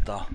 weiter.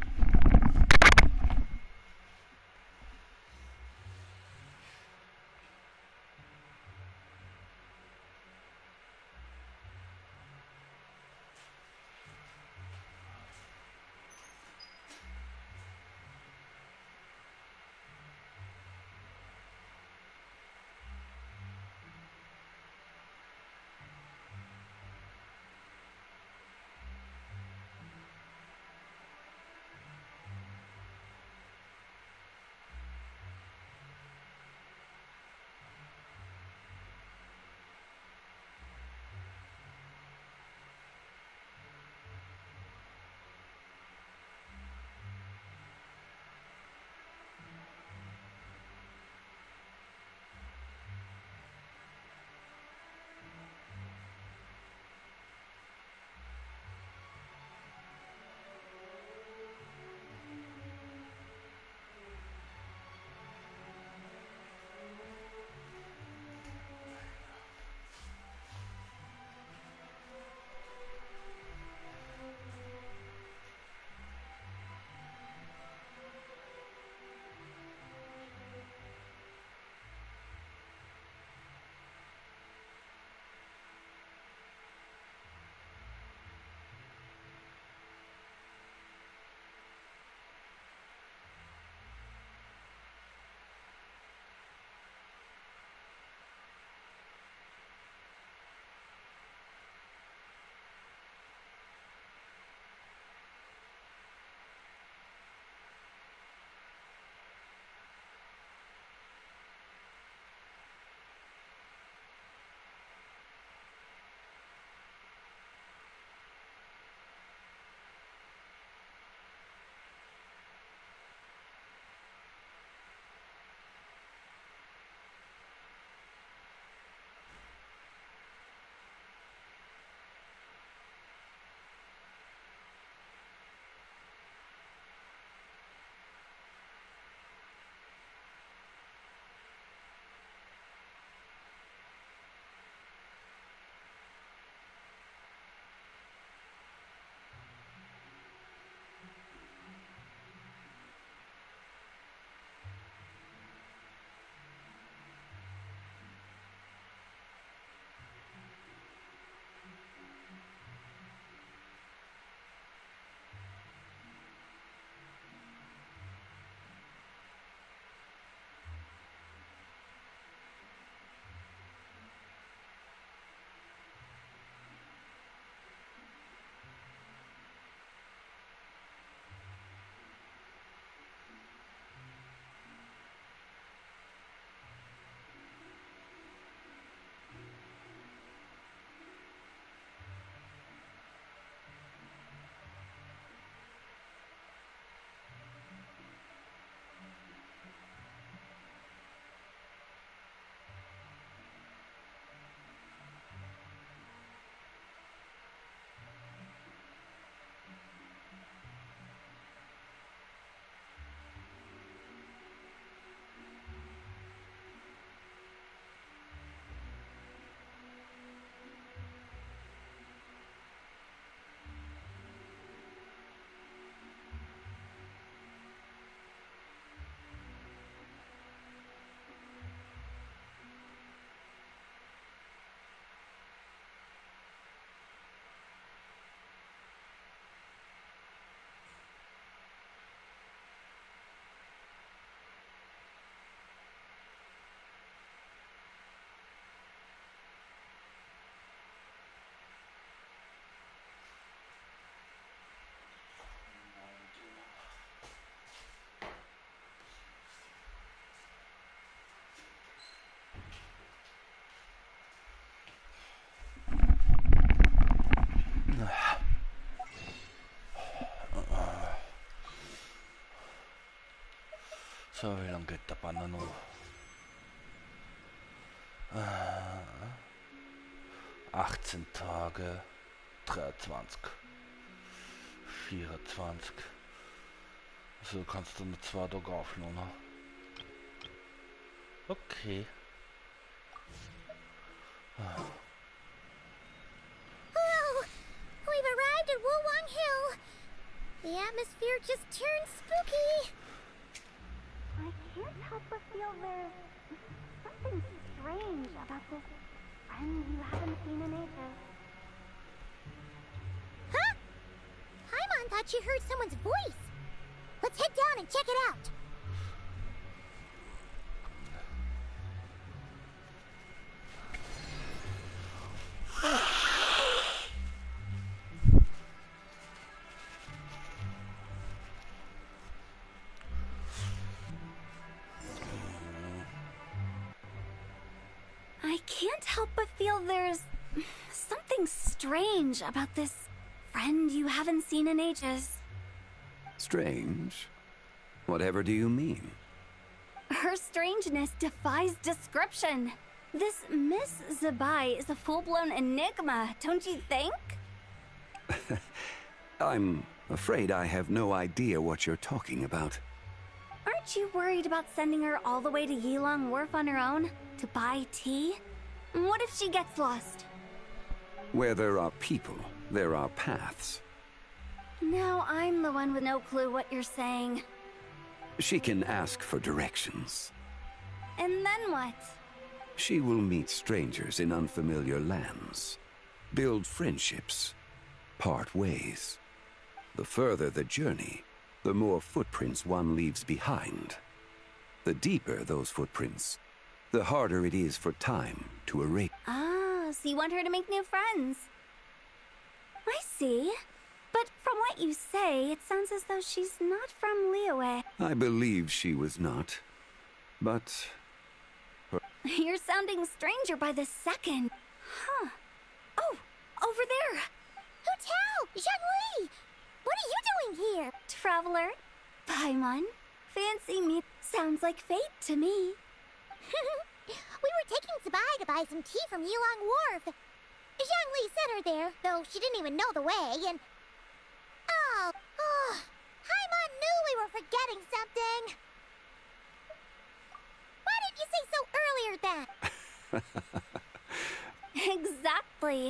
So, wie lange geht der Banner noch? 18 Tage, 23, 24. So kannst du mit 2 Tagen aufladen. Okay. Hello! We've arrived at Wulwang Hill. The atmosphere just turned spooky. I can't help but feel there's something strange about this friend you haven't seen in ages. Huh? Paimon thought she heard someone's voice. Let's head down and check it out. I can't help but feel there's something strange about this friend you haven't seen in ages. Strange? Whatever do you mean? Her strangeness defies description. This Miss Zabai is a full-blown enigma, don't you think? I'm afraid I have no idea what you're talking about. Aren't you worried about sending her all the way to Yilong Wharf on her own to buy tea? What if she gets lost? Where there are people, there are paths. Now I'm the one with no clue what you're saying. She can ask for directions. And then what? She will meet strangers in unfamiliar lands, build friendships, part ways. The further the journey, the more footprints one leaves behind. The deeper those footprints, the harder it is for time to erase. Ah, so you want her to make new friends. I see. But from what you say, it sounds as though she's not from Liyue. I believe she was not, but... You're sounding stranger by the second. Huh. Oh, over there. Hotel! Zhongli! What are you doing here? Traveler. Paimon. Fancy me. Sounds like fate to me. We were taking Zabai to buy some tea from Yilong Wharf. Zhongli sent her there, though she didn't even know the way, and... Oh, Paimon knew we were forgetting something. Why didn't you say so earlier then? Exactly.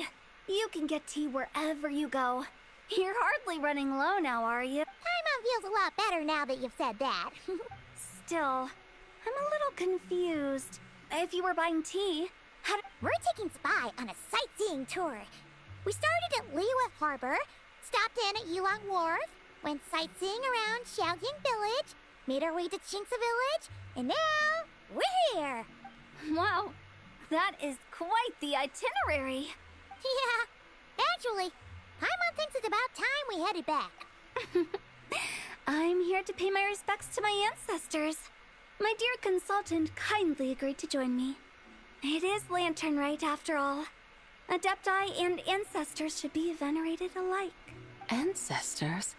You can get tea wherever you go. You're hardly running low now, are you? Paimon feels a lot better now that you've said that. Still, I'm a little confused. If you were buying tea, we're taking Spy on a sightseeing tour. We started at Liyue Harbor, stopped in at Yilong Wharf, went sightseeing around Xiaoying Village, made our way to Qingce Village, and now we're here. Wow, that is quite the itinerary. Yeah, actually, Paimon thinks it's about time we headed back. I'm here to pay my respects to my ancestors. My dear consultant kindly agreed to join me. It is Lantern Rite, after all. Adepti and ancestors should be venerated alike. Ancestors?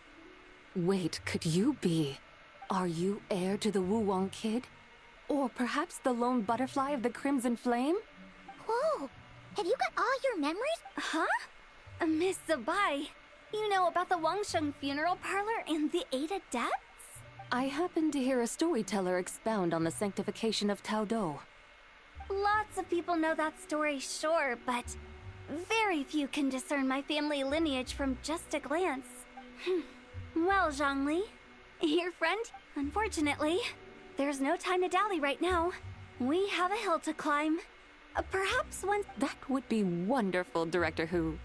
Wait, could you be? Are you heir to the Wuwang kid? Or perhaps the lone butterfly of the Crimson Flame? Whoa! Have you got all your memories? Huh? Miss Zabai, you know about the Wangsheng funeral parlor and the 8 adepts? I happened to hear a storyteller expound on the sanctification of Taodo. Lots of people know that story, sure, but very few can discern my family lineage from just a glance. Well, Zhongli, your friend, unfortunately, there's no time to dally right now. We have a hill to climb. Perhaps once... That would be wonderful, Director Who.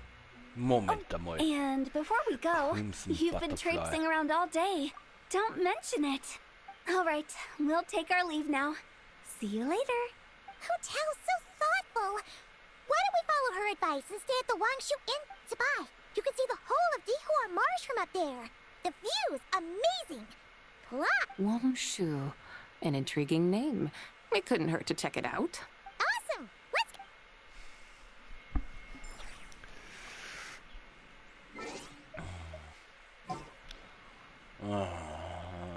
And before we go, you've been traipsing around all day. Don't mention it. All right, we'll take our leave now. See you later. Hotel's so thoughtful. Why don't we follow her advice and stay at the Wangshu Inn to buy? You can see the whole of Dihua Marsh from up there. The view's amazing. Plus... Wangshu. An intriguing name. It couldn't hurt to check it out. Awesome. Let's go.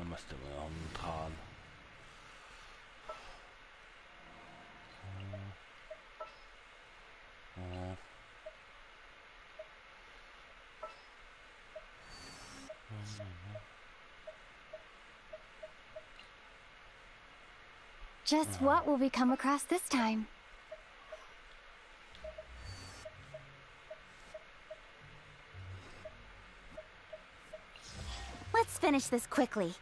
Måste vara omtal. Just what will we come across this time? finish this quickly.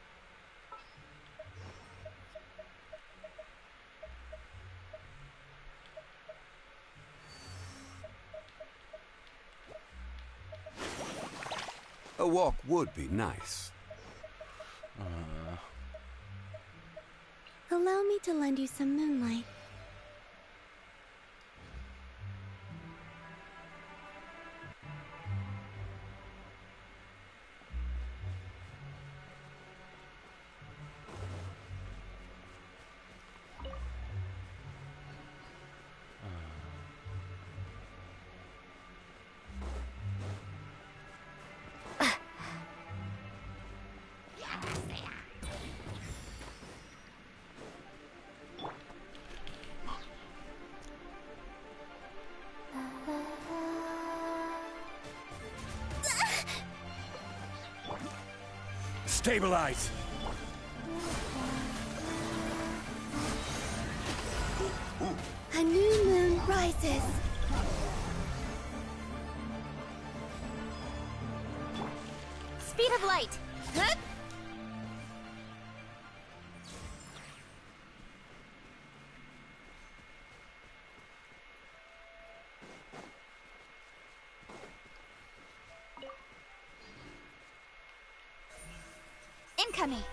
A walk would be nice. Allow me to lend you some moonlight. Stabilize! A new moon rises. Speed of light. Huh? Incoming.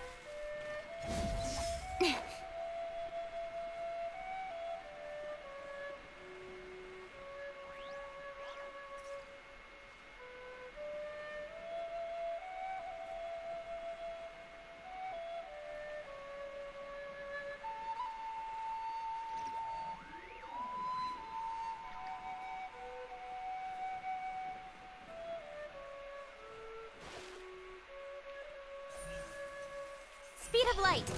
Speed of light.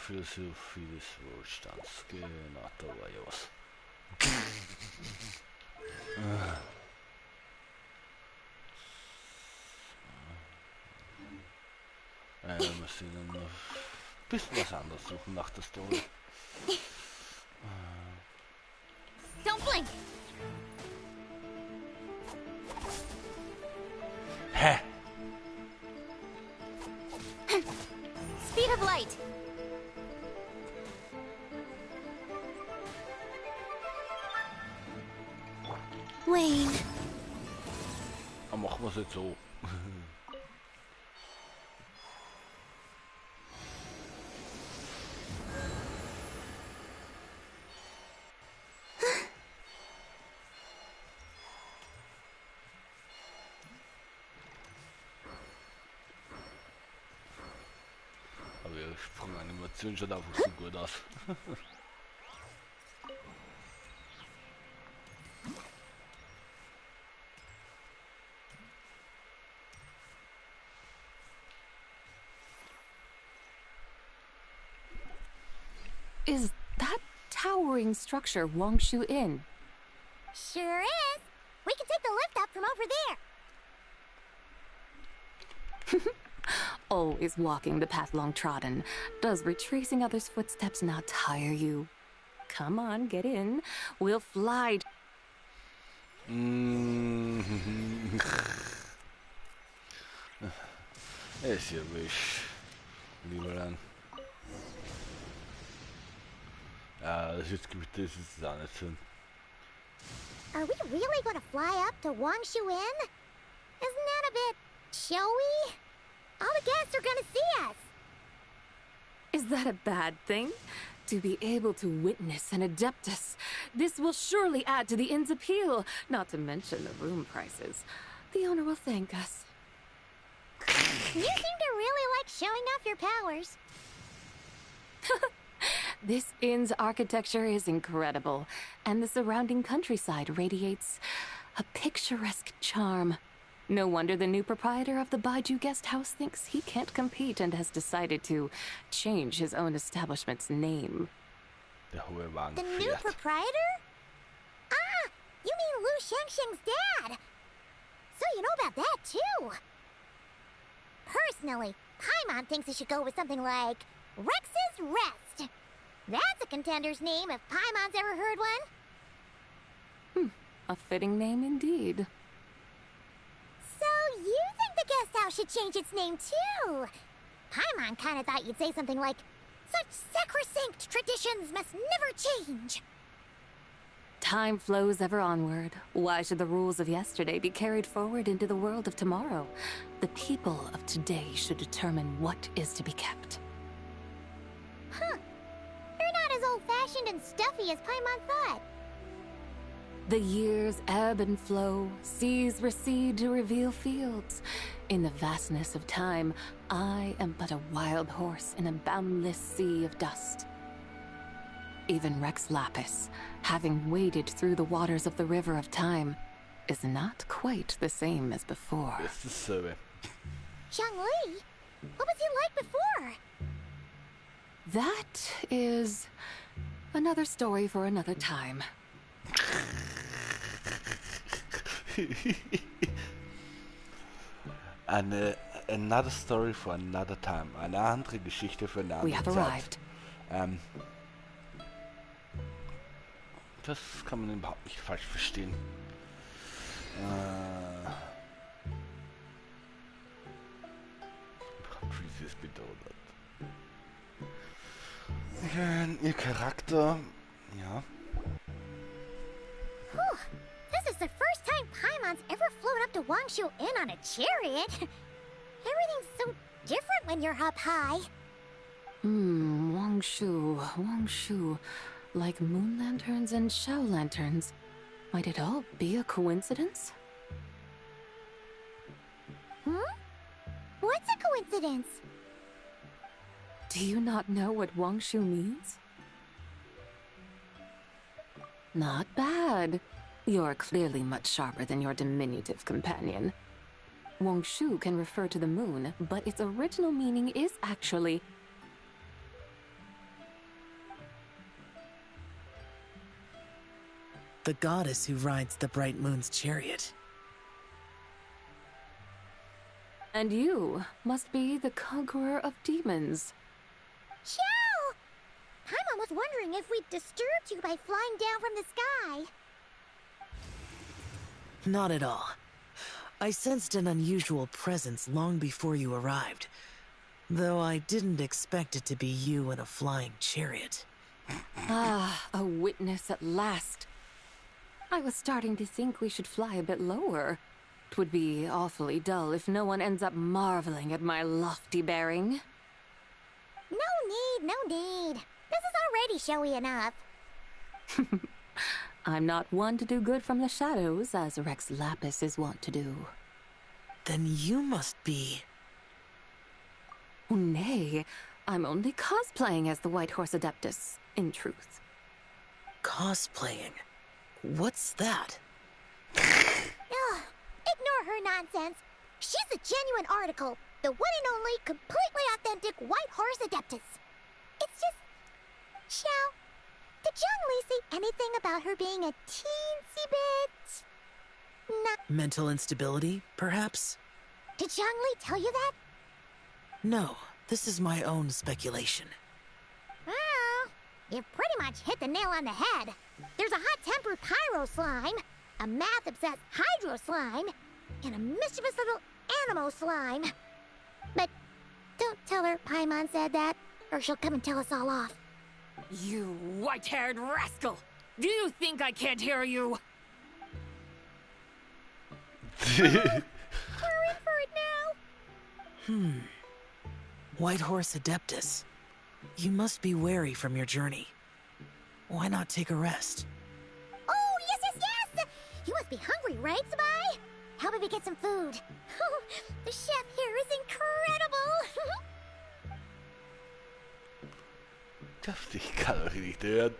Philosophie des Wohlstands. Genau, da war ja was. Wir müssen dann noch ein bisschen was anderes suchen nach der Story. Don't blink. Hä? Speed of light. Wayne. Dann machen wir es jetzt so. Aber die Sprunganimation schaut einfach so gut aus. Is that towering structure Wangshu Inn? Sure is. We can take the lift up from over there. Always walking the path long trodden. Does retracing others' footsteps not tire you? Come on, get in. We'll fly. Ist ja wisch. Lieber dann. Ja, das ist auch nicht schön. Are we really going to fly up to Wangshu Inn? Isn't that a bit showy? All the guests are going to see us. Is that a bad thing? To be able to witness an adeptus. This will surely add to the inn's appeal, not to mention the room prices. The owner will thank us. You seem to really like showing off your powers. This inn's architecture is incredible, and the surrounding countryside radiates a picturesque charm. No wonder the new proprietor of the Baiju guest house thinks he can't compete and has decided to change his own establishment's name. Der hohe Wagen The new fährt. proprietor? Ah, you mean Lu Shengsheng's dad. So you know about that, too. Personally, Paimon thinks it should go with something like Rex's Rest. That's a contender's name if Paimon's ever heard one. A fitting name indeed. So you think the guest house should change its name, too? Paimon kind of thought you'd say something like, such sacrosanct traditions must never change. Time flows ever onward. Why should the rules of yesterday be carried forward into the world of tomorrow? The people of today should determine what is to be kept. Huh. You're not as old-fashioned and stuffy as Paimon thought. The years ebb and flow, seas recede to reveal fields. In the vastness of time, I am but a wild horse in a boundless sea of dust. Even Rex Lapis, having waded through the waters of the river of time, is not quite the same as before. Das ist dasselbe. Zhongli, what was he like before? That is another story for another time. Another story for another time. Eine andere Geschichte für eine We andere have Zeit. arrived. Das kann man überhaupt nicht falsch verstehen. Previous, bitte, oder. Ihr Charakter, ja. Whew. This is the first time Paimon's ever flown up to Wangshu Inn on a chariot. Everything's so different when you're up high. Wangshu. Like moon lanterns and shao lanterns. Might it all be a coincidence? What's a coincidence? Do you not know what Wangshu means? Not bad. You're clearly much sharper than your diminutive companion. Wangshu can refer to the moon, but its original meaning is actually the goddess who rides the bright moon's chariot. And you must be the conqueror of demons. Chow! Paimon was wondering if we'd disturbed you by flying down from the sky. Not at all. I sensed an unusual presence long before you arrived, though I didn't expect it to be you in a flying chariot. Ah, a witness at last. I was starting to think we should fly a bit lower. 'Twould be awfully dull if no one ends up marveling at my lofty bearing. No need. This is already showy enough. I'm not one to do good from the shadows, as Rex Lapis is wont to do. Then you must be... Nay, I'm only cosplaying as the White Horse Adeptus, in truth. cosplaying. What's that? Ugh, ignore her nonsense. She's a genuine article. The one and only, completely authentic White Horse Adeptus. It's just... Xiao, did Zhongli say anything about her being a teensy bit... Mental instability, perhaps? Did Zhongli tell you that? No, this is my own speculation. Well, you've pretty much hit the nail on the head. There's a hot-tempered pyro slime, a math-obsessed hydro slime, and a mischievous little animo slime. But don't tell her Paimon said that, or she'll come and tell us all off. You white-haired rascal! Do you think I can't hear you? We're in for it now. White Horse Adeptus. You must be weary from your journey. Why not take a rest? Oh, yes! You must be hungry, right, Sabai? How about we get some food? Oh, the chef here is incredible! Ich kann euch nicht hören.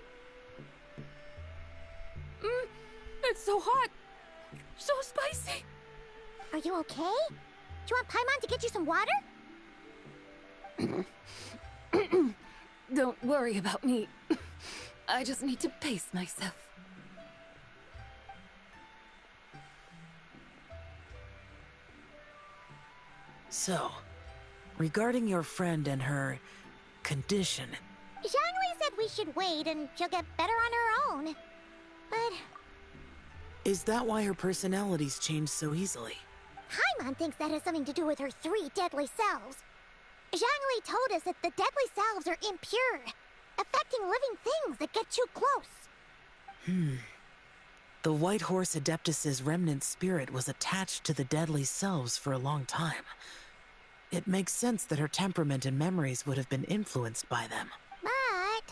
It's so hot. So spicy. Are you okay? Do you want Paimon to get you some water? Don't worry about me. I just need to pace myself. So, regarding your friend and her condition, Zhangli said we should wait and she'll get better on her own. But is that why her personalities change so easily? Paimon thinks that has something to do with her 3 deadly selves. Zhangli told us that the deadly selves are impure, affecting living things that get too close. The White Horse Adeptus's remnant spirit was attached to the deadly selves for a long time. It makes sense that her temperament and memories would have been influenced by them. But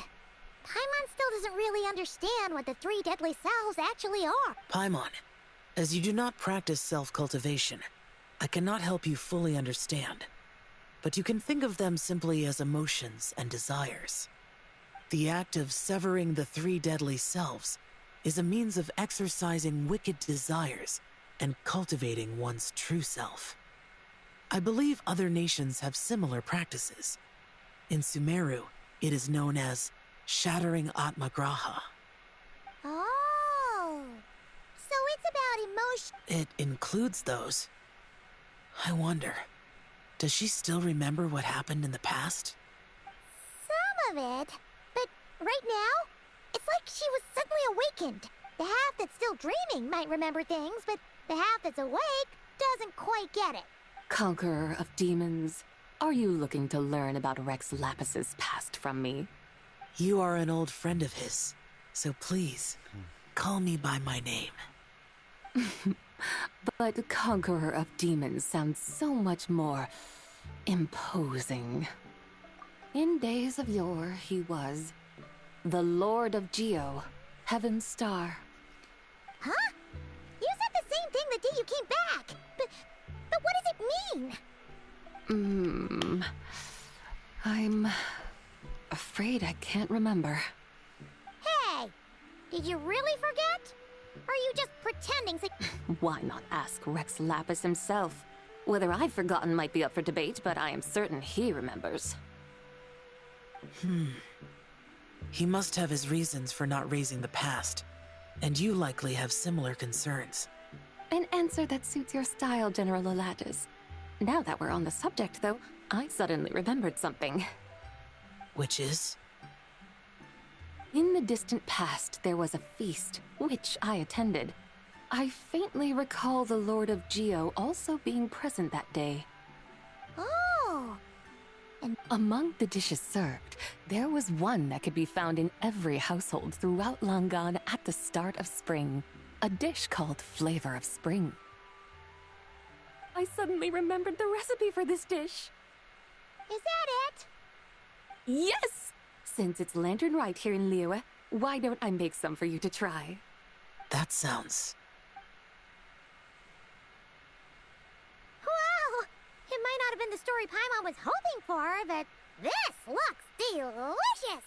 Paimon still doesn't really understand what the 3 deadly selves actually are. Paimon, as you do not practice self-cultivation, I cannot help you fully understand. But you can think of them simply as emotions and desires. The act of severing the 3 deadly selves is a means of exercising wicked desires and cultivating one's true self. I believe other nations have similar practices. In Sumeru, it is known as shattering Atmagraha. Oh, so it's about emotion. It includes those. I wonder, does she still remember what happened in the past? Some of it, but right now, it's like she was suddenly awakened. The half that's still dreaming might remember things, but the half that's awake doesn't quite get it. Conqueror of demons, are you looking to learn about Rex Lapis's past from me? You are an old friend of his, so please, call me by my name. But Conqueror of Demons sounds so much more imposing. In days of yore, he was the Lord of Geo, Heaven's Star. Huh? You said the same thing the day you came back. But what does it mean? I'm afraid I can't remember. Hey, did you really forget? Or are you just pretending to... Why not ask Rex Lapis himself? Whether I've forgotten might be up for debate, but I am certain he remembers. He must have his reasons for not raising the past, and you likely have similar concerns. An answer that suits your style, General Elatis. Now that we're on the subject, though, I suddenly remembered something. Which is? In the distant past, there was a feast, which I attended. I faintly recall the Lord of Geo also being present that day. Oh, Among the dishes served, there was one that could be found in every household throughout Langan at the start of spring. A dish called Flavor of Spring. I suddenly remembered the recipe for this dish. is that it? Yes! Since it's lantern right here in Liyue, why don't I make some for you to try? That sounds... Wow! It might not have been the story Paimon was hoping for, but this looks delicious!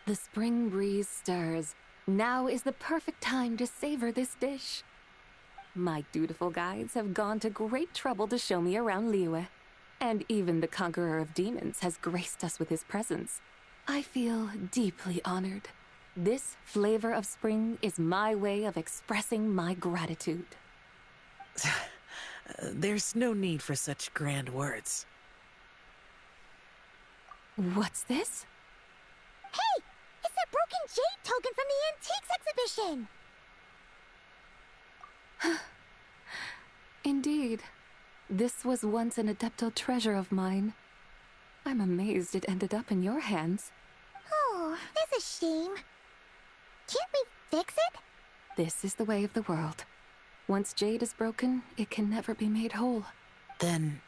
The spring breeze stirs. Now is the perfect time to savor this dish. My dutiful guides have gone to great trouble to show me around Liyue, and even the Conqueror of Demons has graced us with his presence. I feel deeply honored. This Flavor of Spring is my way of expressing my gratitude. There's no need for such grand words. What's this? Hey! It's that broken jade token from the Antiques exhibition! Indeed. This was once an Adepto treasure of mine. I'm amazed it ended up in your hands. Oh, that's a shame. Can't we fix it? This is the way of the world. Once jade is broken, it can never be made whole. Then,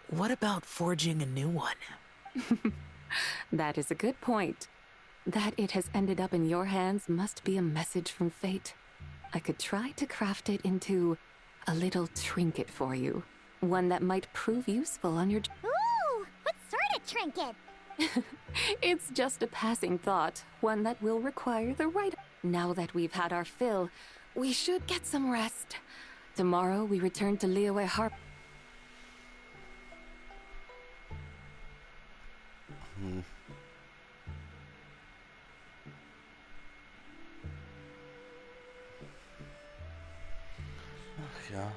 what about forging a new one? That is a good point. That it has ended up in your hands must be a message from fate. I could try to craft it into a little trinket for you. One that might prove useful on your... Ooh, what sort of trinket? It's just a passing thought, one that will require the right. Now that we've had our fill, we should get some rest. Tomorrow we return to Liyue Harp. Ach ja.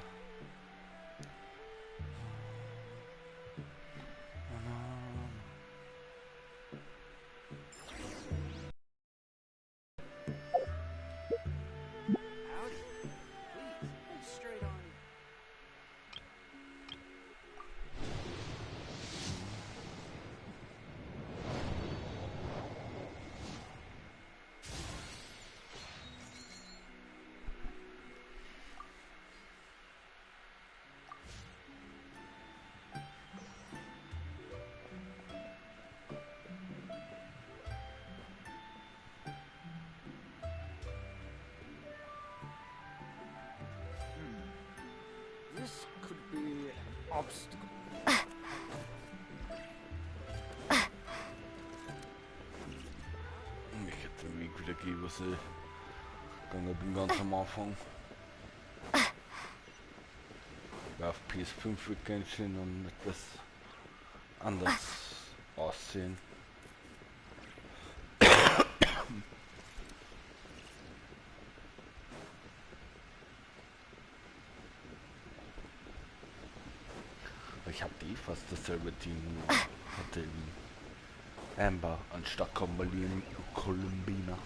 This could be an obstacle. Ich hätte den Weg wieder gehen, was ich gegangen bin ganz am Anfang. War auf PS5 für Genshin und etwas anders aussehen. Ich hatte eh fast dasselbe Team, hatte in Amber anstatt Columbina.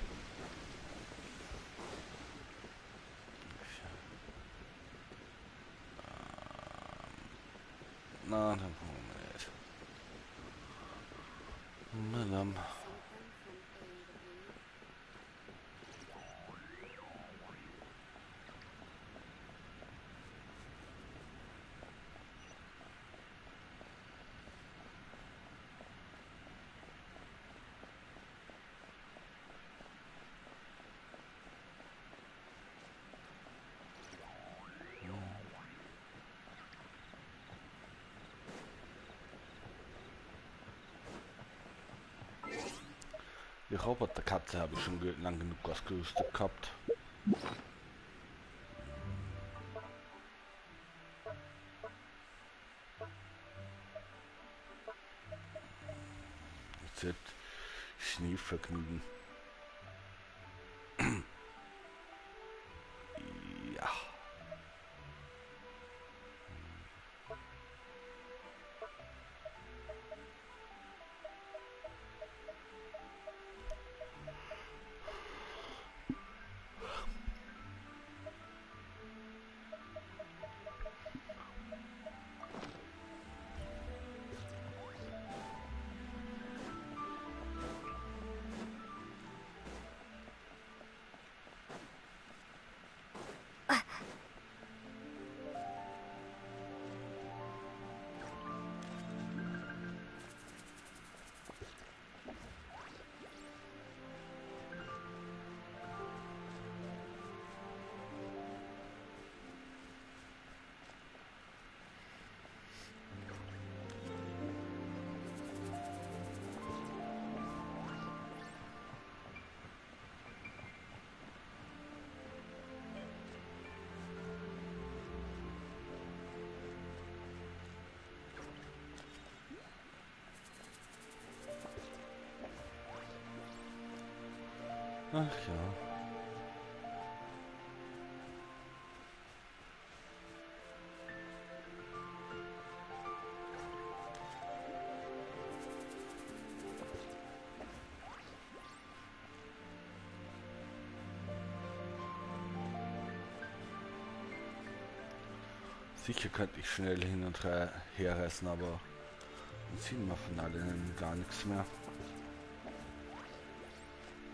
Na, dann gucken wir nicht. Madame. Die Roboterkatze habe ich schon lang genug ausgerüstet gehabt. Jetzt wird Schneevergnügen. Ja. Ach ja. Sicher könnte ich schnell hin und her reisen, aber dann sehen wir von allen gar nichts mehr.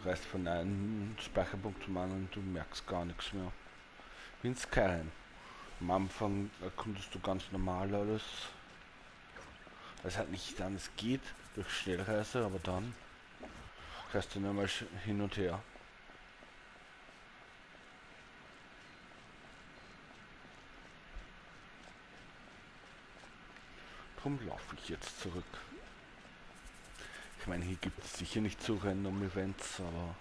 Reist von einem Speicherpunkt zum anderen und du merkst gar nichts mehr. Wie in Skyrim. Am Anfang erkundest du ganz normal alles. Es halt nicht anders geht durch Schnellreise, aber dann reist du nur mal hin und her. Drum laufe ich jetzt zurück. Ich meine, hier gibt es sicher nicht so random Events, aber...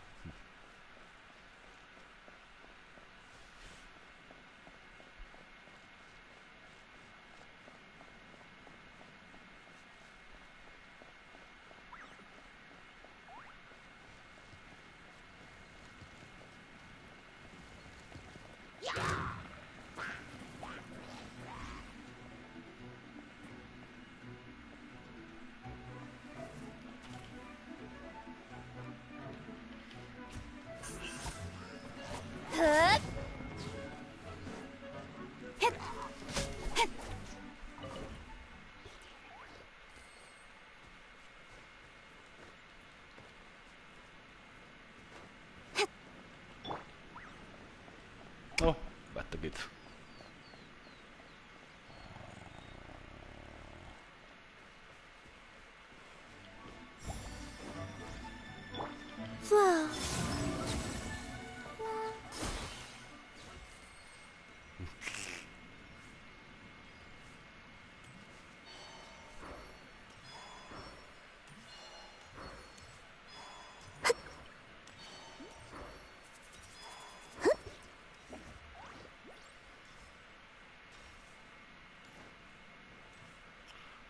Oh, weiter geht's. Flow.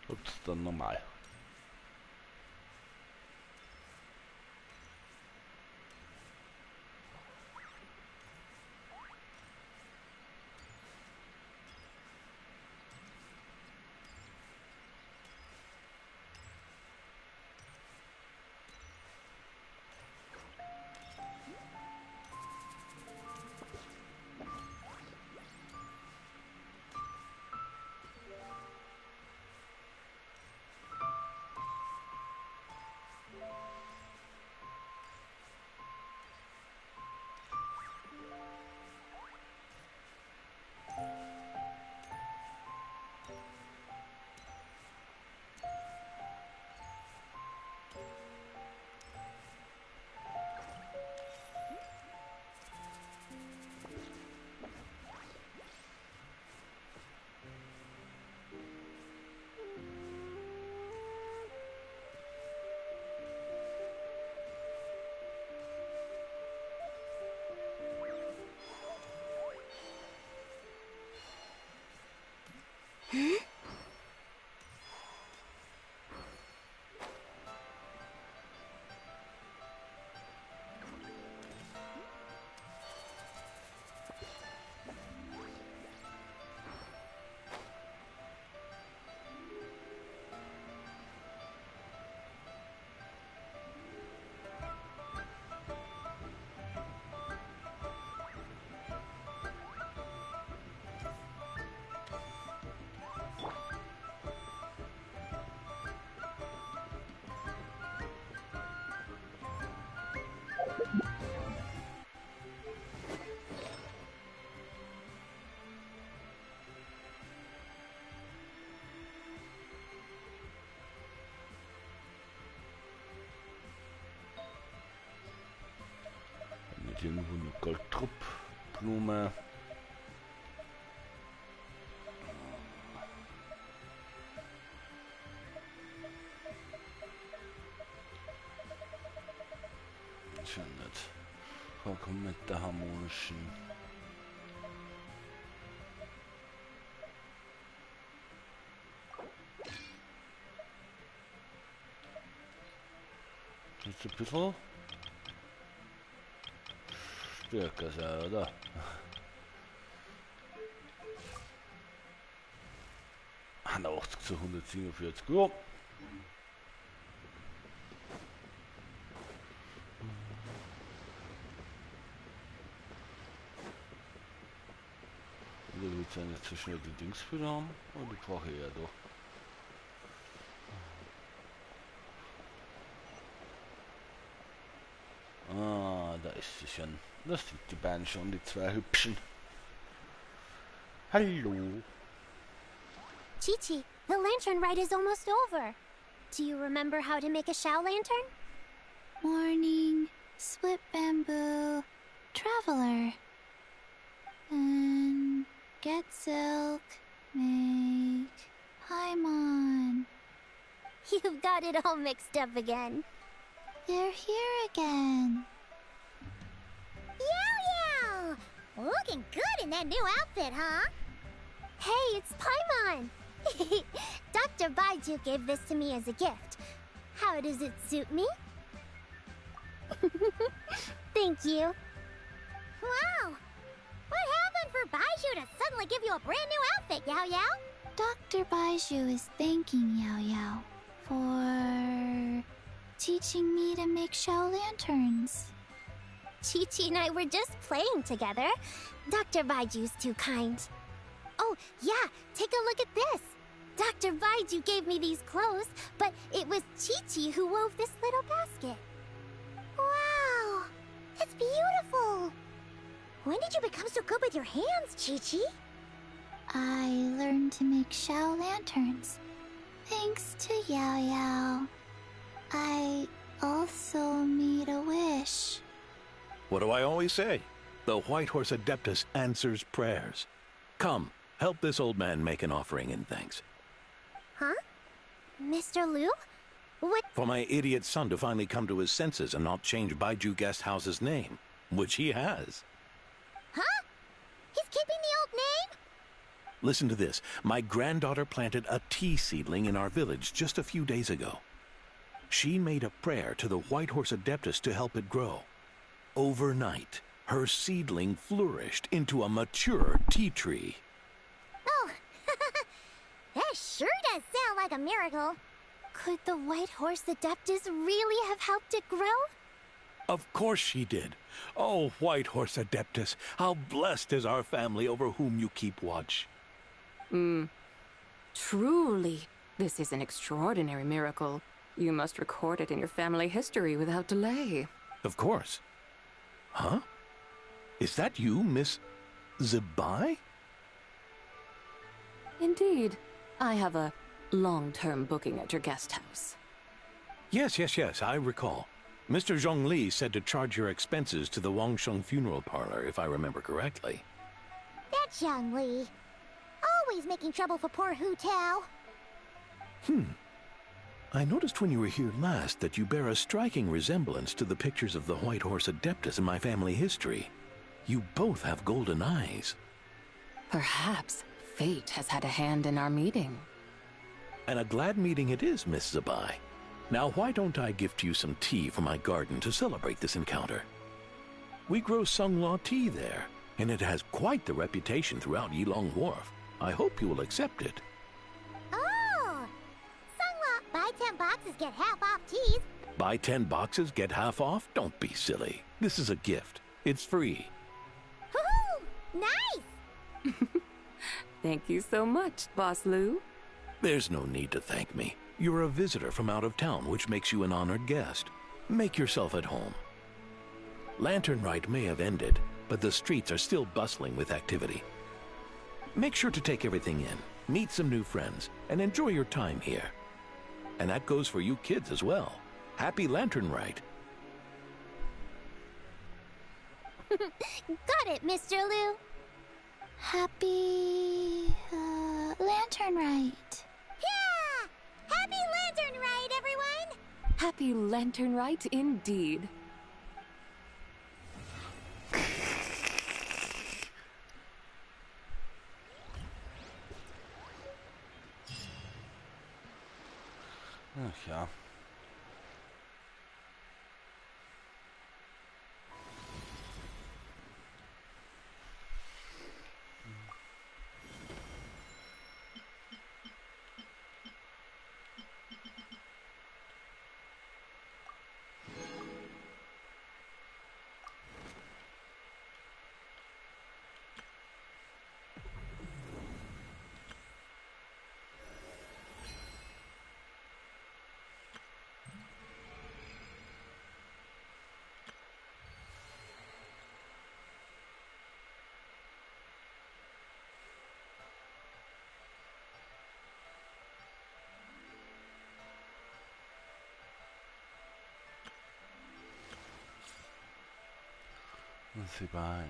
Ups, dann normal. Nicht irgendwo eine Goldtrupp-Blume. Schon nicht vollkommen mit der harmonischen. Jetzt ein bisschen stärker sein, oder? Ah, 80 zu 147. Ja. Oder wird es nicht so schnell die Dings wieder haben? Und die brauche ich ja doch. Ah, da ist sie schon. Das sind die beiden schon, die zwei hübschen. Hallo. Chi-Chi, the lantern ride is almost over. Do you remember how to make a shell lantern? Morning, split bamboo, traveler. And get silk, make paimon. You've got it all mixed up again. They're here again. Yow! Looking good in that new outfit, huh? Hey, it's Paimon! Dr. Baiju gave this to me as a gift. How does it suit me? Thank you. Wow! What happened for Baiju to suddenly give you a brand new outfit, Yao Yao? Dr. Baiju is thanking Yao Yao for teaching me to make shell lanterns. Chi-Chi and I were just playing together. Dr. Baiju's too kind. Oh, yeah, take a look at this. Dr. Baiju gave me these clothes, but it was Chi-Chi who wove this little basket. Wow, it's beautiful. When did you become so good with your hands, Chi-Chi? I learned to make shell lanterns. Thanks to Yao Yao. I also made a wish. What do I always say? The White Horse Adeptus answers prayers. Come, help this old man make an offering in thanks. Huh? Mr. Liu? What? For my idiot son to finally come to his senses and not change Baiju Guest House's name, which he has. Huh? He's keeping the old name? Listen to this. My granddaughter planted a tea seedling in our village just a few days ago. She made a prayer to the White Horse Adeptus to help it grow. Overnight, her seedling flourished into a mature tea tree. Oh, that sure does sound like a miracle. Could the White Horse Adeptus really have helped it grow? Of course she did. Oh, White Horse Adeptus, how blessed is our family over whom you keep watch. Truly, this is an extraordinary miracle. You must record it in your family history without delay. Of course. Huh? Is that you, Miss Zebai? Indeed. I have a long-term booking at your guest house. Yes, I recall. Mr. Zhongli said to charge your expenses to the Wangsheng funeral parlor, if I remember correctly. That's Young Li. Always making trouble for poor Hu Tao. I noticed when you were here last that you bear a striking resemblance to the pictures of the White Horse Adeptus in my family history. You both have golden eyes. Perhaps fate has had a hand in our meeting. And a glad meeting it is, Miss Zebai. Now why don't I gift you some tea from my garden to celebrate this encounter? We grow Sunglaw tea there, and it has quite the reputation throughout Yilong Wharf. I hope you will accept it. Oh! Sunglaw, buy 10 boxes, get half off teas. Buy 10 boxes, get half off? Don't be silly. This is a gift. It's free. Woohoo! Nice! Thank you so much, Boss Liu. There's no need to thank me. You're a visitor from out of town, which makes you an honored guest. Make yourself at home. Lantern Rite may have ended, but the streets are still bustling with activity. Make sure to take everything in, meet some new friends, and enjoy your time here. And that goes for you kids as well. Happy Lantern Rite. Got it, Mr. Liu. Happy... Lantern Rite. Yeah! Happy Lantern Rite, everyone! Happy Lantern Rite indeed. Ach ja. Let's see, bye.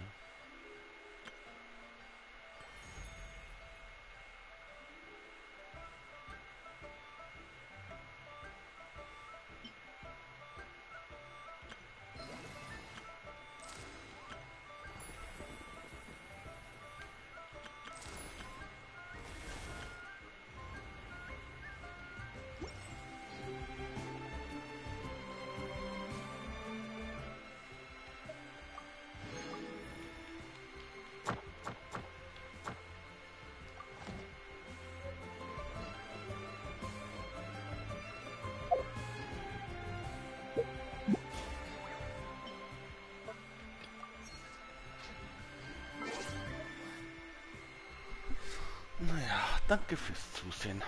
Danke fürs Zusehen.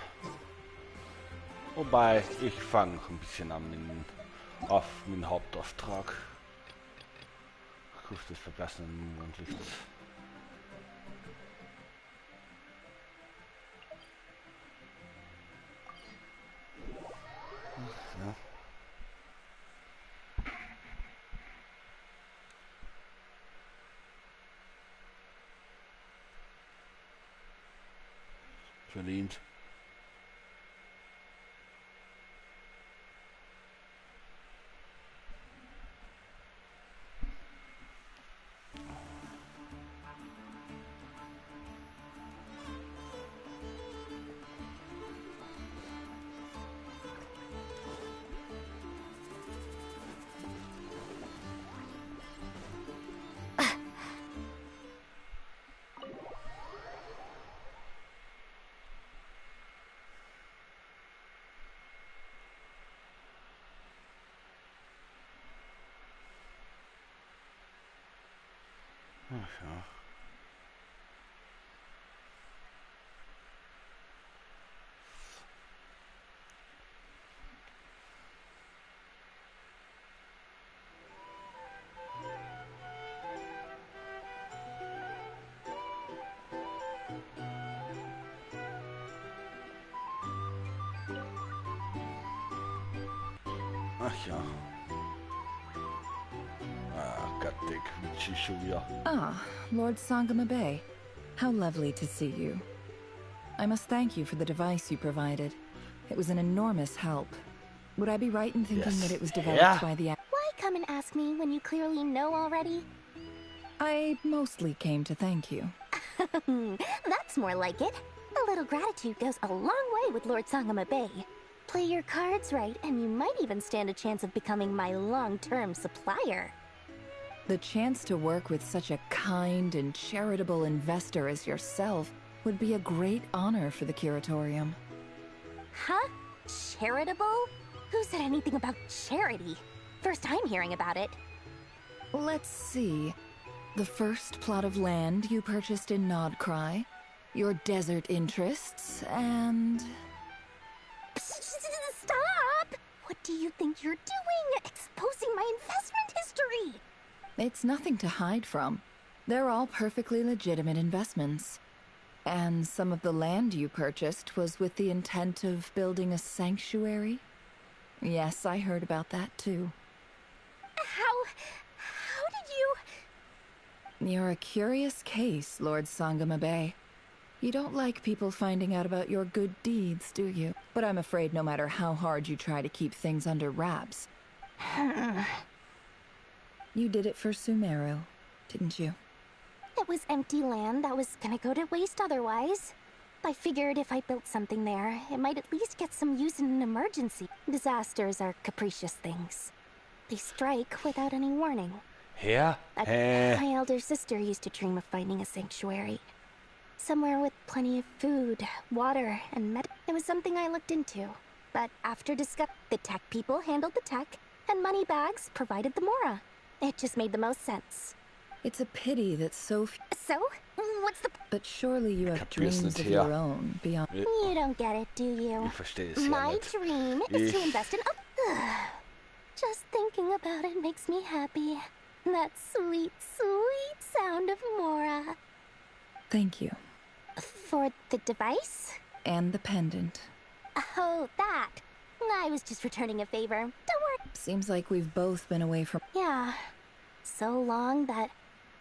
Wobei, ich fange noch ein bisschen an auf meinen Hauptauftrag. Kurz das Verbessern und Lichts. Ja. Verdient. Ach ja. Ach ja. Ah, Gottig, Witchy schon wieder. Ah, Lord Sangama Bay. How lovely to see you. I must thank you for the device you provided. It was an enormous help. Would I be right in thinking that it was developed by the... Why come and ask me when you clearly know already? I mostly came to thank you. That's more like it. A little gratitude goes a long way with Lord Sangama Bay. Play your cards right, and you might even stand a chance of becoming my long-term supplier. The chance to work with such a kind and charitable investor as yourself would be a great honor for the curatorium. Huh? Charitable? Who said anything about charity? First I'm hearing about it. Let's see. The first plot of land you purchased in Nodcry, your desert interests, and... Stop! What do you think you're doing? Exposing my investment history! It's nothing to hide from. They're all perfectly legitimate investments. And some of the land you purchased was with the intent of building a sanctuary? Yes, I heard about that too. How did you... You're a curious case, Lord Sangama Bay. You don't like people finding out about your good deeds, do you? But I'm afraid no matter how hard you try to keep things under wraps... You did it for Sumeru, didn't you? It was empty land that was gonna go to waste otherwise. I figured if I built something there, it might at least get some use in an emergency. Disasters are capricious things. They strike without any warning. Yeah? My elder sister used to dream of finding a sanctuary. Somewhere with plenty of food, water, and It was something I looked into. But after the tech people handled the tech, and money bags provided the mora. It just made the most sense. It's a pity that so few... So? What's the... But surely you have dreams of your own beyond... You don't get it, do you? Ich verstehe es ja My nicht. dream is to invest in... Just thinking about it makes me happy. That sweet, sweet sound of mora. Thank you. For the device? And the pendant. Oh, that. I was just returning a favor. Don't worry. Seems like we've both been away from... Yeah. So long that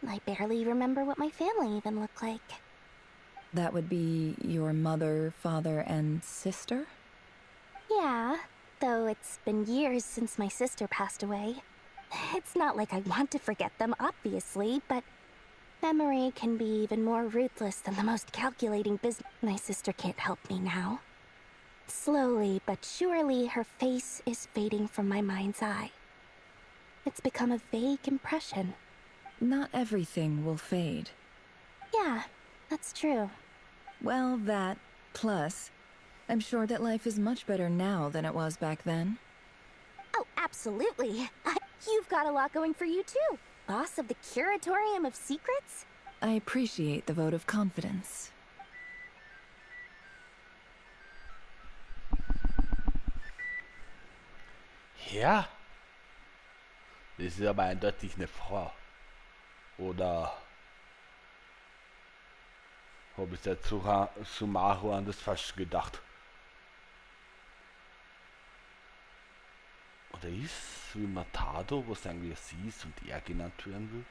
I barely remember what my family even looked like. That would be your mother, father, and sister? Yeah, though it's been years since my sister passed away. It's not like I want to forget them, obviously, but memory can be even more ruthless than the most calculating business. My sister can't help me now. Slowly but surely, her face is fading from my mind's eye. It's become a vague impression. Not everything will fade. Yeah, that's true. Well, that, plus, I'm sure that life is much better now than it was back then. Oh, absolutely. You've got a lot going for you, too. Boss of the Curatorium of Secrets? I appreciate the vote of confidence. Ja, das ist aber eindeutig eine Frau. Oder habe ich da zu Sumaru an das falsch gedacht? Oder ist wie Matado, was eigentlich sie ist und er genannt werden will?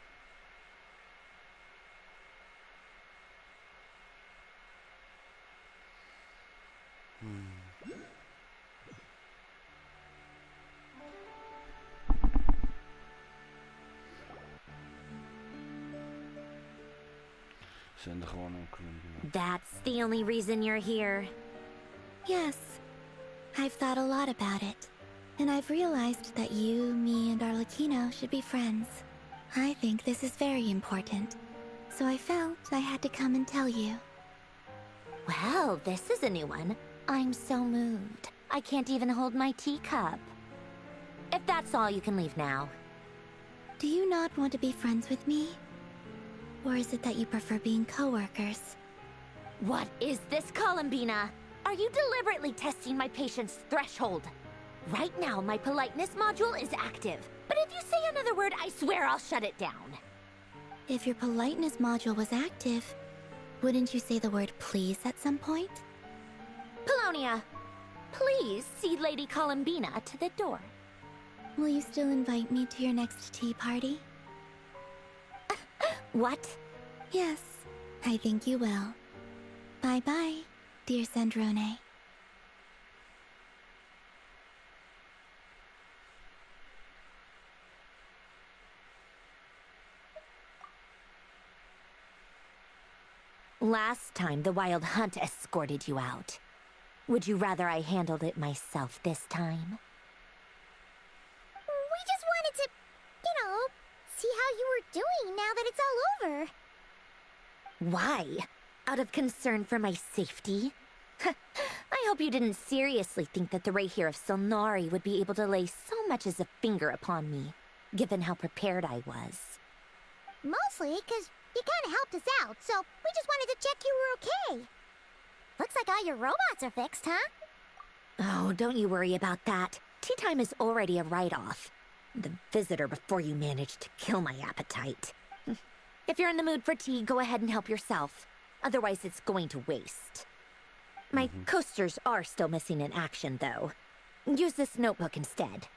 That's the only reason you're here. Yes. I've thought a lot about it. And I've realized that you, me, and Arlecchino should be friends. I think this is very important. So I felt I had to come and tell you. Well, this is a new one. I'm so moved. I can't even hold my teacup. If that's all, you can leave now. Do you not want to be friends with me? Or is it that you prefer being co-workers? What is this, Columbina? Are you deliberately testing my patience threshold? Right now, my politeness module is active. But if you say another word, I swear I'll shut it down. If your politeness module was active, wouldn't you say the word please at some point? Polonia, please see Lady Columbina to the door. Will you still invite me to your next tea party? What? Yes, I think you will. Bye-bye, dear Sandrone. Last time, the Wild Hunt escorted you out. Would you rather I handled it myself this time? We just wanted to, see how you were doing now that it's all over. Why? Out of concern for my safety? I hope you didn't seriously think that the Rayhir of Solnari would be able to lay so much as a finger upon me, given how prepared I was. Mostly because you kind of helped us out, so we just wanted to check you were okay. Looks like all your robots are fixed, huh? Oh, don't you worry about that. Tea time is already a write-off. The visitor before you managed to kill my appetite. If you're in the mood for tea, go ahead and help yourself. Otherwise, it's going to waste. My coasters are still missing in action, though. Use this notebook instead.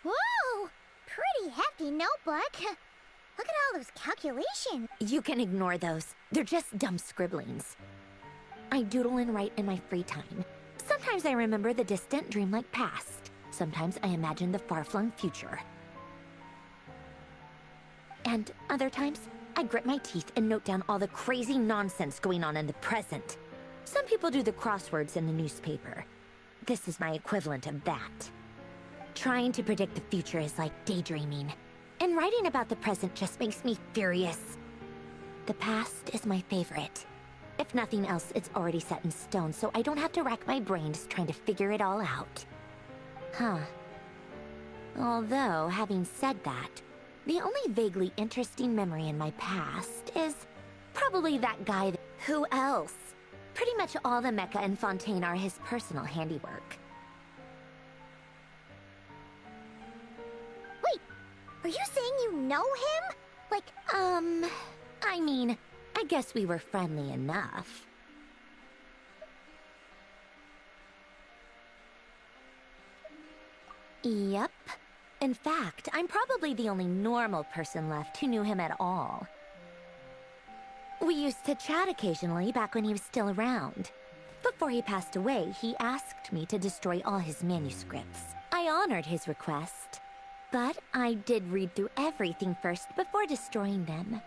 Whoa! Pretty hefty notebook. Look at all those calculations. You can ignore those. They're just dumb scribblings. I doodle and write in my free time. Sometimes I remember the distant dreamlike past. Sometimes I imagine the far-flung future. And other times, I grit my teeth and note down all the crazy nonsense going on in the present. Some people do the crosswords in the newspaper. This is my equivalent of that. Trying to predict the future is like daydreaming. And writing about the present just makes me furious. The past is my favorite. If nothing else, it's already set in stone, so I don't have to rack my brains trying to figure it all out. Huh. Although, having said that, the only vaguely interesting memory in my past is probably that guy. Who else? Pretty much all the mecha and Fontaine are his personal handiwork. Wait, are you saying you know him? Like, I mean, I guess we were friendly enough. Yep. In fact, I'm probably the only normal person left who knew him at all. We used to chat occasionally back when he was still around. Before he passed away, he asked me to destroy all his manuscripts. I honored his request, but I did read through everything first before destroying them.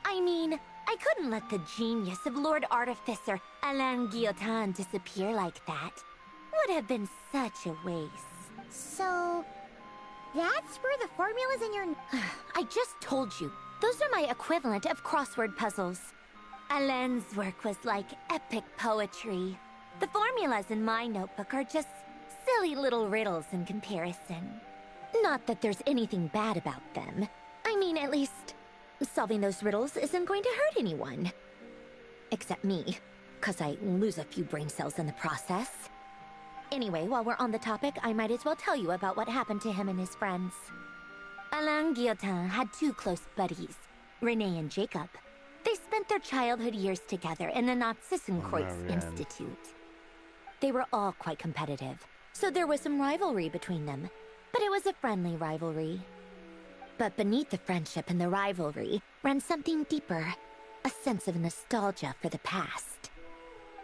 I mean, I couldn't let the genius of Lord Artificer Alain Guillotin disappear like that. Would have been such a waste. So, that's where the formulas in your... I just told you. Those are my equivalent of crossword puzzles. Alain's work was like epic poetry. The formulas in my notebook are just silly little riddles in comparison. Not that there's anything bad about them. I mean, at least, solving those riddles isn't going to hurt anyone. Except me, 'cause I lose a few brain cells in the process. Anyway, while we're on the topic, I might as well tell you about what happened to him and his friends. Alain Guillotin had two close buddies, Renee and Jacob. They spent their childhood years together in the Narcissenkreuz Institute. They were all quite competitive, so there was some rivalry between them, but it was a friendly rivalry. But beneath the friendship and the rivalry ran something deeper, a sense of nostalgia for the past.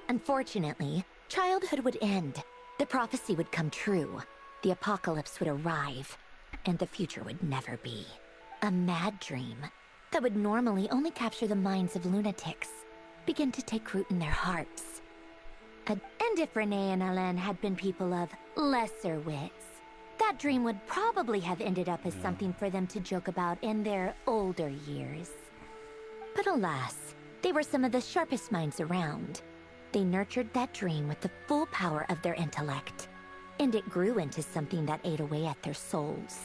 Unfortunately, childhood would end, the prophecy would come true, the apocalypse would arrive, and the future would never be. A mad dream that would normally only capture the minds of lunatics begin to take root in their hearts. And if Renee and Alain had been people of lesser wits, that dream would probably have ended up as something for them to joke about in their older years. But alas, they were some of the sharpest minds around. They nurtured that dream with the full power of their intellect, and it grew into something that ate away at their souls.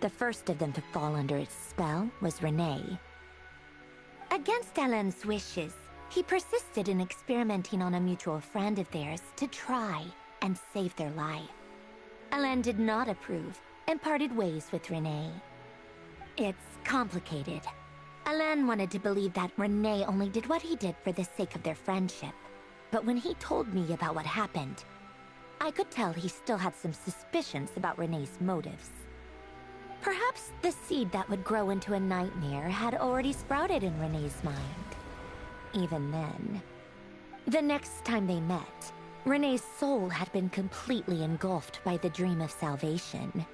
The first of them to fall under its spell was Renee. Against Alain's wishes, he persisted in experimenting on a mutual friend of theirs to try and save their life. Alain did not approve and parted ways with Renee. It's complicated. Alain wanted to believe that Renee only did what he did for the sake of their friendship. But when he told me about what happened, I could tell he still had some suspicions about Renee's motives. Perhaps the seed that would grow into a nightmare had already sprouted in Renee's mind. Even then. The next time they met, Renee's soul had been completely engulfed by the dream of salvation.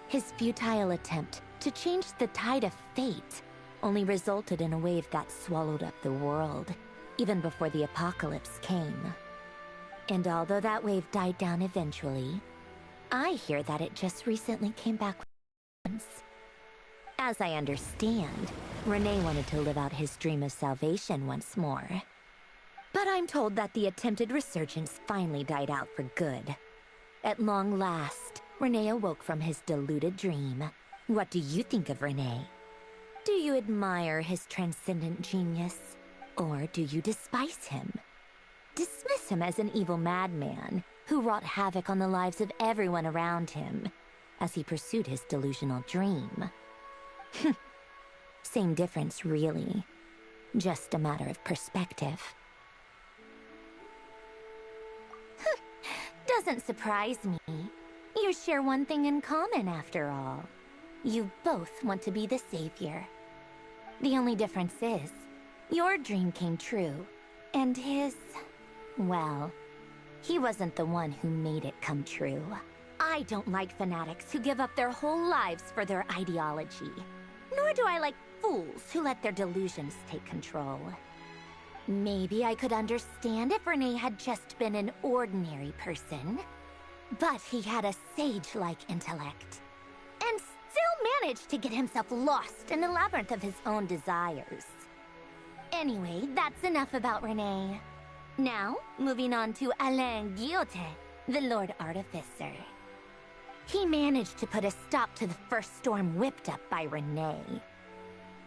His futile attempt to change the tide of fate only resulted in a wave that swallowed up the world, even before the apocalypse came. And although that wave died down eventually, I hear that it just recently came back once. As I understand, Renee wanted to live out his dream of salvation once more. But I'm told that the attempted resurgence finally died out for good. At long last, Renee awoke from his deluded dream. What do you think of Renee? Do you admire his transcendent genius? Or do you despise him? Dismiss him as an evil madman who wrought havoc on the lives of everyone around him as he pursued his delusional dream. Same difference, really. Just a matter of perspective. Doesn't surprise me. You share one thing in common, after all. You both want to be the savior. The only difference is, your dream came true, and his... well, he wasn't the one who made it come true. I don't like fanatics who give up their whole lives for their ideology. Nor do I like fools who let their delusions take control. Maybe I could understand if Renee had just been an ordinary person. But he had a sage-like intellect. And still managed to get himself lost in the labyrinth of his own desires. Anyway, that's enough about Renee. Now, moving on to Alain Guillotin, the Lord Artificer. He managed to put a stop to the first storm whipped up by Renee.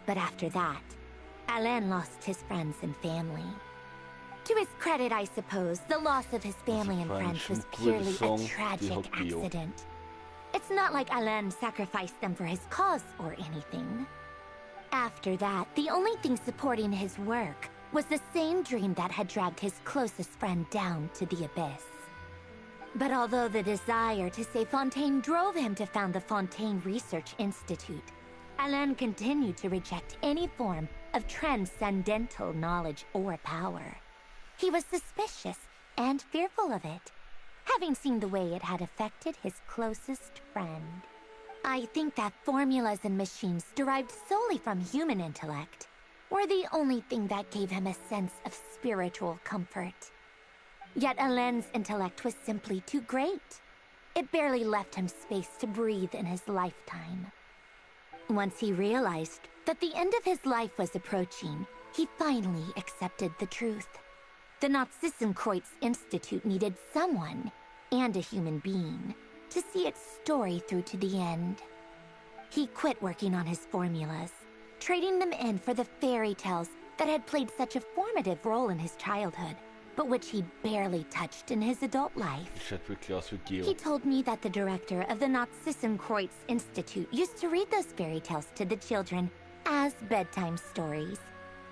But after that, Alain lost his friends and family. To his credit, I suppose, the loss of his family and friends was purely a tragic accident. It's not like Alain sacrificed them for his cause or anything. After that, the only thing supporting his work was the same dream that had dragged his closest friend down to the abyss. But although the desire to save Fontaine drove him to found the Fontaine Research Institute, Alain continued to reject any form of transcendental knowledge or power. He was suspicious and fearful of it, having seen the way it had affected his closest friend. I think that formulas and machines derived solely from human intellect were the only thing that gave him a sense of spiritual comfort. Yet Alain's intellect was simply too great. It barely left him space to breathe in his lifetime. Once he realized that the end of his life was approaching, he finally accepted the truth. The Narcissenkreuz Institute needed someone, and a human being, to see its story through to the end. He quit working on his formulas, trading them in for the fairy tales that had played such a formative role in his childhood, but which he barely touched in his adult life. Die schaut wirklich aus wie Geo. He told me that the director of the Nazissenkreuz Institute used to read those fairy tales to the children as bedtime stories.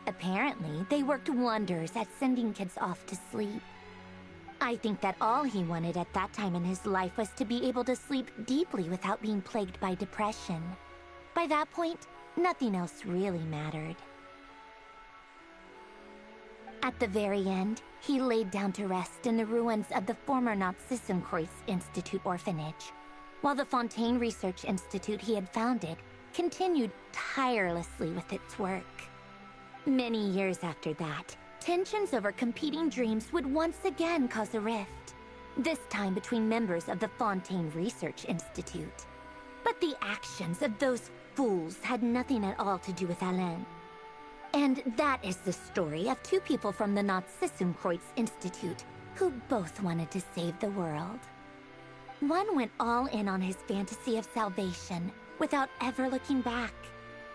Apparently, they worked wonders at sending kids off to sleep. I think that all he wanted at that time in his life was to be able to sleep deeply without being plagued by depression. By that point, nothing else really mattered. At the very end, he laid down to rest in the ruins of the former Nazissenkreuz Institute orphanage, while the Fontaine Research Institute he had founded continued tirelessly with its work. Many years after that, tensions over competing dreams would once again cause a rift, this time between members of the Fontaine Research Institute. But the actions of those fools had nothing at all to do with Alain. And that is the story of two people from the Nazissenkreuz Institute who both wanted to save the world. One went all in on his fantasy of salvation without ever looking back,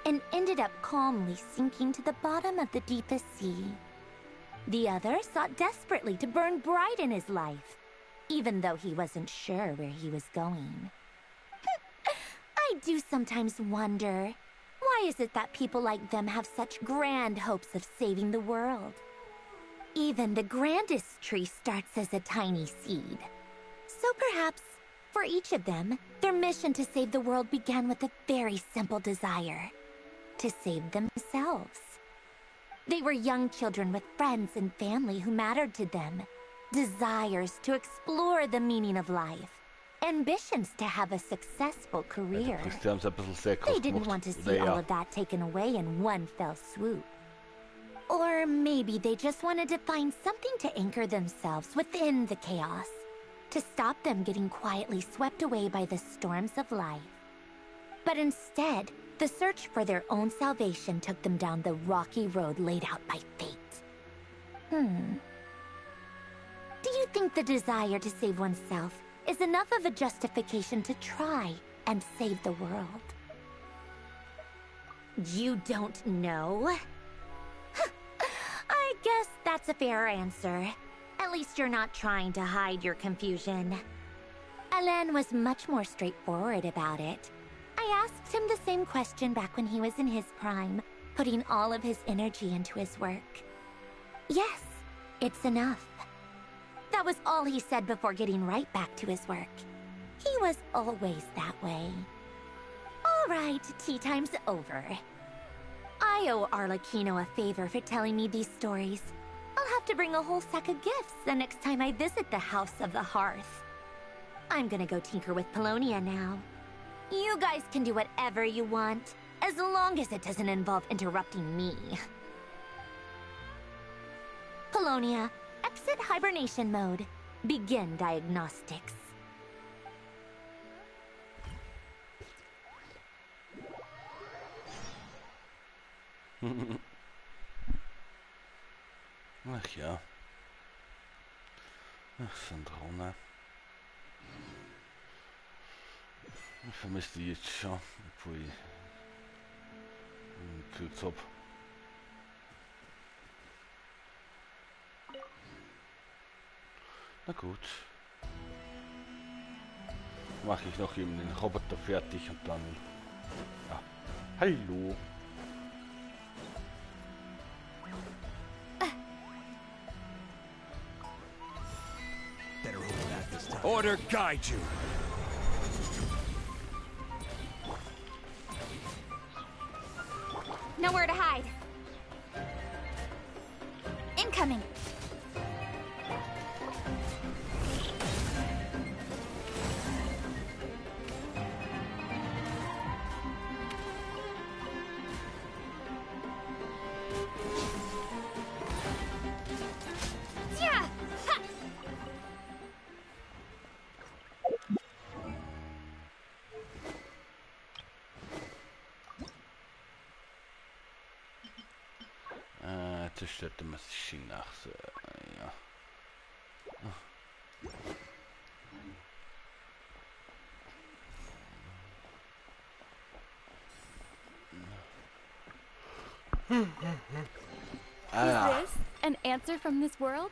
and ended up calmly sinking to the bottom of the deepest sea. The other sought desperately to burn bright in his life, even though he wasn't sure where he was going. I do sometimes wonder, why is it that people like them have such grand hopes of saving the world? Even the grandest tree starts as a tiny seed. So perhaps, for each of them, their mission to save the world began with a very simple desire: to save themselves. They were young children with friends and family who mattered to them, desires to explore the meaning of life, ambitions to have a successful career. They didn't want to see all of that taken away in one fell swoop. Or maybe they just wanted to find something to anchor themselves within the chaos, to stop them getting quietly swept away by the storms of life. But instead, the search for their own salvation took them down the rocky road laid out by fate. Do you think the desire to save oneself is enough of a justification to try and save the world? You don't know? I guess that's a fair answer. At least you're not trying to hide your confusion. Alain was much more straightforward about it. I asked him the same question back when he was in his prime, putting all of his energy into his work. Yes, it's enough. That was all he said before getting right back to his work. He was always that way. All right, tea time's over. I owe Arlecchino a favor for telling me these stories. I'll have to bring a whole sack of gifts the next time I visit the House of the Hearth. I'm gonna go tinker with Polonia now. You guys can do whatever you want, as long as it doesn't involve interrupting me. Polonia, exit hibernation mode. Begin diagnostics. Ach ja. Ach, Sandrone. Ich vermisse die jetzt schon, obwohl ich gekriegt habe. Na gut. Mache ich noch eben den Roboter fertig und dann... Ja. Hallo. Order guide you. Nowhere to hide. Incoming. Yeah. Ha. Zerstörte Maschinenachse, ja. Is this an answer from this world?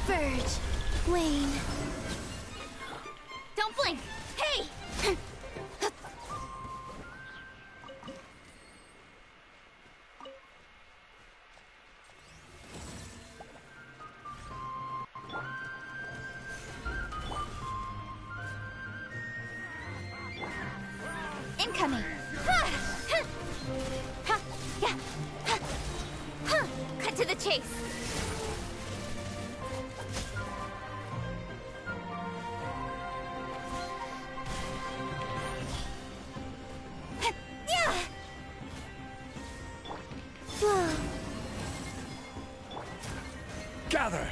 Verge. Wane. Don't blink! Hey! Incoming! Cut to the chase! Gather!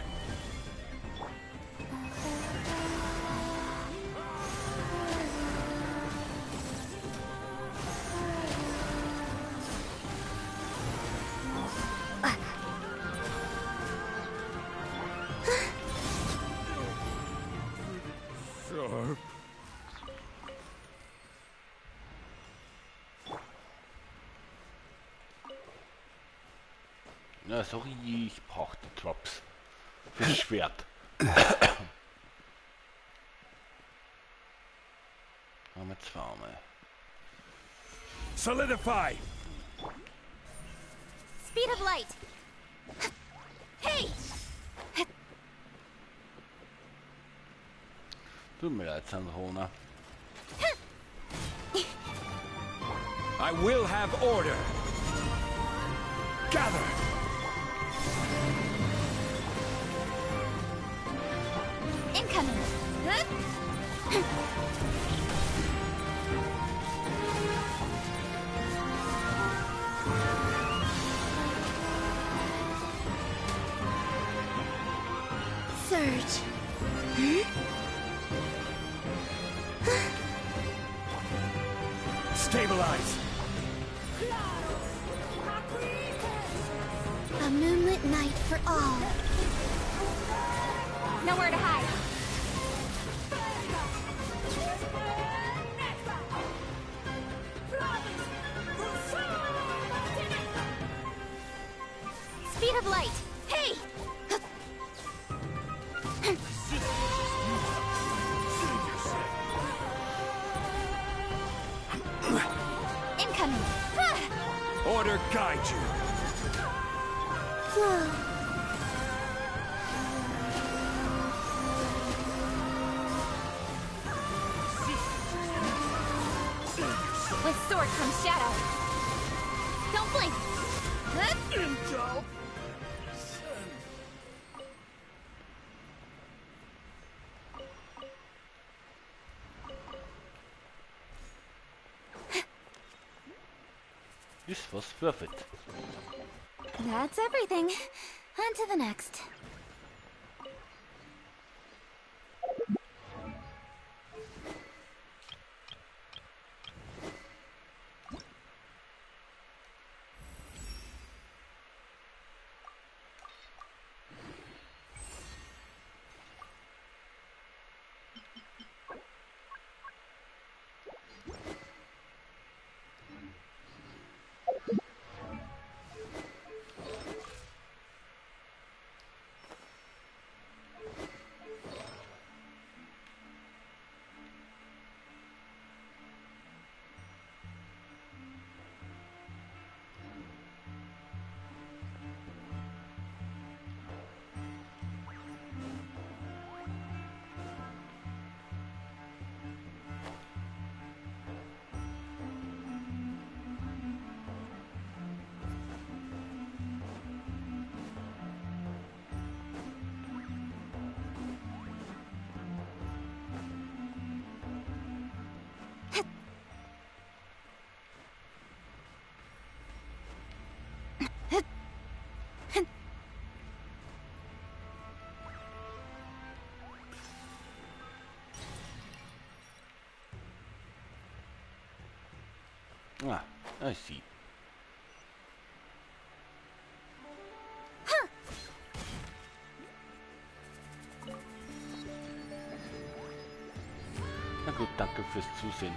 Sharp. Ja, sorry, ich brauch die Drops. Fürs Schwert. Haben wir zweimal. Solidify! Speed of light! Hey! Tut mir leid, Sandrona. I will have order! Gather! Incoming! Surge. Stabilize! A moonlit night for all. Nowhere to hide. Speed of light. Hey! Incoming. Order guide you! Flow. With sword comes shadow. Don't blink. Intel! This was worth it. That's everything. On to the next. Ah, I see. Na gut, danke fürs Zusehen.